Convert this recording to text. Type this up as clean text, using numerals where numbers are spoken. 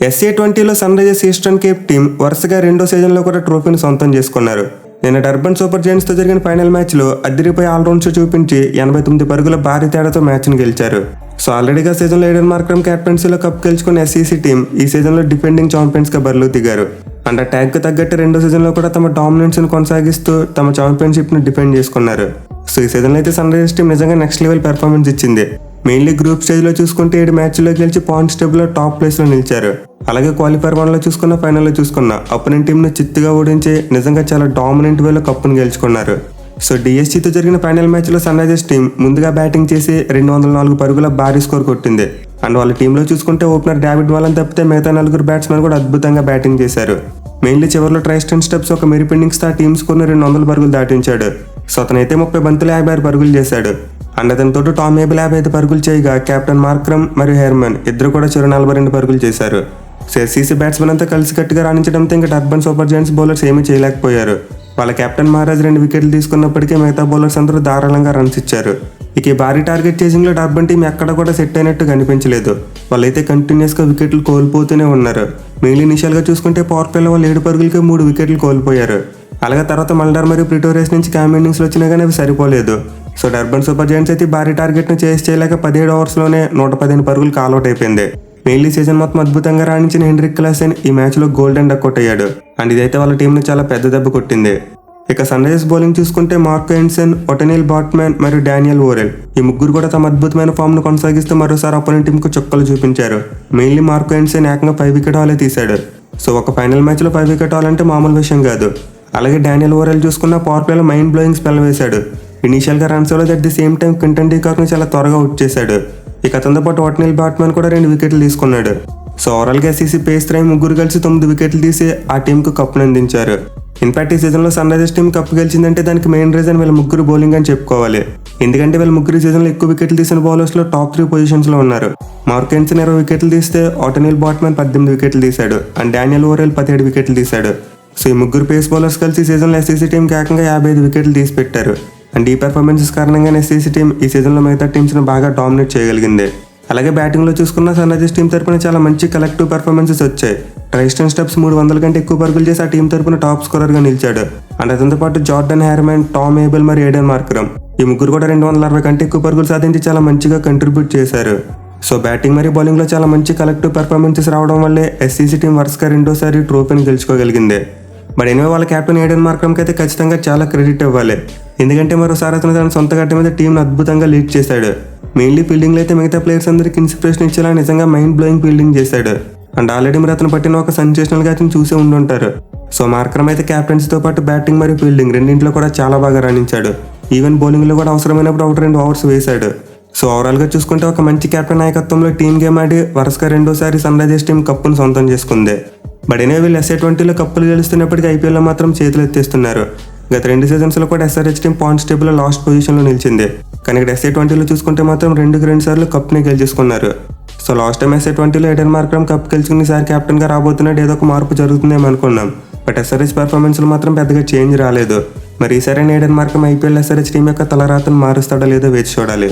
SA20లో Sunrisers Eastern Cape team వరుసగా రెండో సీజన్లో కూడా ట్రోఫీని సొంతం చేసుకున్నారు. నిన్న డర్బన్ సూపర్ జైంట్స్తో జరిగిన ఫైనల్ మ్యాచ్లో అదిరిపోయి ఆల్రౌండ్స్ చూపించి 89 పరుగుల భారీ తేడాతో మ్యాచ్ని గెలిచారు. సో ఆల్రెడీగా సీజన్లో ఏడెన్ మార్క్రమ్ కెప్టెన్సీలో కప్ గెలుచుకున్న SEC టీం ఈ సీజన్లో డిఫెండింగ్ ఛాంపియన్స్గా బరిలో దిగారు. అండ్ ఆ ట్యాగ్కు తగ్గట్టు రెండో సీజన్లో కూడా తమ డామినెన్స్ని కొనసాగిస్తూ తమ ఛాంపియన్షిప్ని డిఫెండ్ చేసుకున్నారు. సో ఈ సీజన్లో అయితే సన్ రైజర్స్ టీం నిజంగా నెక్స్ట్ లెవెల్ పెర్ఫార్మెన్స్ ఇచ్చింది. మెయిన్లీ గ్రూప్ స్టేజ్లో చూసుకుంటే 7 మ్యాచ్ల్లో గెలిచి పాయింట్స్ టేబుల్లో టాప్ ప్లేస్లో నిలిచారు. అలాగే క్వాలిఫైర్ 1లో చూసుకున్న, ఫైనల్లో చూసుకున్న అపోనెంట్ టీంను చిత్తుగా ఓడించి నిజంగా చాలా డామినెంట్ వేలో కప్పును గెలుచుకున్నారు. సో DSGతో జరిగిన ఫైనల్ మ్యాచ్లో సన్ రైజర్స్ టీం ముందుగా బ్యాటింగ్ చేసి 204 పరుగుల భారీ స్కోర్ కొట్టింది. అండ్ వాళ్ళ టీంలో చూసుకుంటే ఓపెనర్ డేవిడ్ వాలన్ తప్పితే మిగతా 4 బ్యాట్స్మెన్ కూడా అద్భుతంగా బ్యాటింగ్ చేశారు. మెయిన్లీ చివరిలో ట్రైస్టన్ స్టెప్స్ ఒక మెరిపెండింగ్స్ తో టీమ్ స్కోర్ను 200 పరుగులు దాటించాడు. సో అతనైతే 30 బంతులు 56 పరుగులు చేశాడు. అండ్ అతనితో టామ్ ఏబుల్ 55 పరుగులు చేయగా కెప్టెన్ మార్క్రమ్ మరియు హెర్మన్ ఇద్దరు కూడా చివరి 42 పరుగులు చేశారు. సో SEC బ్యాట్స్మెన్ అంతా కలిసికట్టుగా రాణించడంతో ఇంకా డర్బన్ సూపర్ జైంట్స్ బౌలర్స్ ఏమీ చేయలేకపోయారు. వాళ్ళ కెప్టెన్ మహారాజ్ 2 వికెట్లు తీసుకున్నప్పటికీ మిగతా బౌలర్స్ అందరూ ధారాళంగా రన్స్ ఇచ్చారు. ఇక ఈ భారీ టార్గెట్ చేసింగ్లో డర్బన్ టీం ఎక్కడ కూడా సెట్ అయినట్టు కనిపించలేదు. వాళ్ళైతే కంటిన్యూస్గా వికెట్లు కోల్పోతూనే ఉన్నారు. మెయిన్లీ ఇనిషియల్గా చూసుకుంటే పవర్ ప్లేలో వాళ్ళు 7 పరుగులకి 3 వికెట్లు కోల్పోయారు. అలాగే తర్వాత మల్డార్ మరియు ప్రిటోరియస్ నుంచి క్యామ్ ఇన్నింగ్స్లో వచ్చినా కానీ అవి సరిపోలేదు. సో డర్బన్ సూపర్ జైంట్స్ అయితే భారీ టార్గెట్ను చేసి చేయలేక 17 ఓవర్స్లోనే 115 పరుగులు కాల్అవుట్ అయిపోయింది. మెయిన్లీ సీజన్ మొత్తం అద్భుతంగా రాణించిన హెన్రిక్ క్లాసెన్ ఈ మ్యాచ్లో గోల్డెన్ డక్ అవుట్ అయ్యాడు. అండ్ ఇదైతే వాళ్ళ టీంని చాలా పెద్ద దెబ్బ కొట్టింది. ఇక సన్ రైజర్స్ బౌలింగ్ చూసుకుంటే మార్కో ఎన్సన్, ఒటెనిల్ బాట్మ్యాన్ మరియు డానియల్ ఓరెల్ ఈ ముగ్గురు కూడా తమ అద్భుతమైన ఫామ్ను కొనసాగిస్తూ మరోసారి అపోనెంట్ టీంకు చుక్కలు చూపించారు. మెయిన్లీ మార్కో ఎన్సన్ ఏకంగా 5 వికెట్ హాలే తీశాడు. సో ఒక ఫైనల్ మ్యాచ్లో 5 వికెట్ హాల్ అంటే మామూలు విషయం కాదు. అలాగే డానియల్ ఓరెల్ చూసుకున్న పవర్ ప్లేలో మైండ్ బ్లోయింగ్ స్పెల్ వేశాడు. ఇనీషియల్గా రన్స్ అవ్వలేదు, at the same time Quinton డీకాక్ని చాలా త్వరగా అవుట్ చేశాడు. ఇక అతనితో పాటు ఒటెనిల్ బాట్మ్యాన్ కూడా 2 వికెట్లు తీసుకున్నాడు. సో ఓవరాల్గా SEC పేస్ త్రై ముగ్గురు కలిసి 9 వికెట్లు తీసి ఆ టీంకు కప్పును అందించారు. ఇన్ఫాక్ట్ ఈ సీజన్లో సన్ రైజర్స్ టీం కప్పు గెలిచిందంటే దానికి మెయిన్ రీజన్ వీళ్ళ ముగ్గురు బౌలింగ్ అని చెప్పుకోవాలి. ఎందుకంటే వీళ్ళ ముగ్గురు సీజన్లో ఎక్కువ వికెట్లు తీసిన బౌలర్స్లో టాప్ 3 పొజిషన్స్లో ఉన్నారు. మార్కో ఎన్సన్ 20 వికెట్లు తీస్తే ఒటెనిల్ బాట్మ్యాన్ 18 వికెట్లు తీశాడు. అండ్ డానియల్ ఓరెల్ 17 వికెట్లు తీశాడు. సో ఈ ముగ్గురు పేస్ బౌలర్స్ కలిసి సీజన్లో SEC టీంకి ఏకంగా 55 వికెట్లు తీసి పెట్టారు. అండ్ ఈ పెర్ఫార్మెన్సెస్ కారణంగానే SEC టీం ఈ సీజన్లో మిగతా టీమ్స్ని బాగా డామినేట్ చేయగలిగింది. అలాగే బ్యాటింగ్లో చూసుకున్న సన్ రైజర్స్ టీం తరపున చాలా మంచి కలెక్టివ్ పెర్ఫార్మెన్సెస్ వచ్చాయి. ట్రైస్టన్ స్టెప్స్ 300 కంటే ఎక్కువ పరుగులు చేసి ఆ టీం తరపున టాప్ స్కోరర్గా నిలిచాడు. అండ్ అతనితో పాటు జార్డన్ హెర్మన్, టామ్ ఏబుల్ మరియు ఏడెన్ మార్క్రమ్ ఈ ముగ్గురు కూడా 260 కంటే ఎక్కువ పరుగులు సాధించి చాలా మంచిగా కంట్రిబ్యూట్ చేశారు. సో బ్యాటింగ్ మరియు బౌలింగ్లో చాలా మంచి కలెక్టివ్ పెర్ఫార్మెన్సెస్ రావడం వల్లే SEC టీం వరుసగా రెండోసారి ట్రోఫీని గెలుచుకోగలిగింది. బట్ ఎనివే వాళ్ళ కెప్టెన్ ఏడెన్ మార్క్రమ్కి అయితే ఖచ్చితంగా చాలా క్రెడిట్ ఇవ్వాలి. ఎందుకంటే మరోసారి అతను తన సొంత గడ్డ మీద టీంను అద్భుతంగా లీడ్ చేశాడు. మెయిన్లీ ఫీల్డింగ్లో అయితే మిగతా ప్లేయర్స్ అందరికీ ఇన్స్పిరేషన్ ఇచ్చేలా నిజంగా మైండ్ బ్లోయింగ్ ఫీల్డింగ్ చేశాడు. అండ్ ఆల్రెడీ మీరు అతను పట్టిన ఒక సెన్సేషనల్గా అతను చూసే ఉండుంటారు. సో మార్క్రమ్ అయితే క్యాప్టెన్సీతో పాటు బ్యాటింగ్ మరియు ఫీల్డింగ్ రెండింటిలో కూడా చాలా బాగా రాణించాడు. ఈవెన్ బౌలింగ్లో కూడా అవసరమైనప్పుడు 1-2 ఓవర్స్ వేశాడు. సో ఓవరాల్గా చూసుకుంటే ఒక మంచి కెప్టెన్ నాయకత్వంలో టీం గేమ్ ఆడి వరుసగా రెండోసారి సన్ రైజర్స్ టీం కప్పును సొంతం చేసుకుంది. బట్ ఎనే వీళ్ళు SA20లో కప్పులు గెలుస్తున్నప్పటికీ IPLలో మాత్రం చేతులు ఎత్తేస్తున్నారు. గత 2 సీజన్స్లో కూడా SRH టీం పాయింట్స్ టేబుల్లో లాస్ట్ పొజిషన్లో నిలిచింది. కానీ ఇక్కడ SA20లో చూసుకుంటే మాత్రం 2 సార్లు కప్ని గెలుచుకున్నారు. సో లాస్ట్ టైం SA20లో ఏడెన్ మార్క్రమ్ కప్ గెలుచుకుని ఈసారి కెప్టెన్గా రాబోతున్నాడు, ఏదో ఒక మార్పు జరుగుతుందేమో అనుకున్నాం. బట్ SRH పర్ఫార్మెన్స్లో మాత్రం పెద్దగా చేంజ్ రాలేదు. మరి ఈసారి Aiden Markram IPL SRH team యొక్క తలరాతను మారుస్తాడో లేదో వేచి చూడాలి.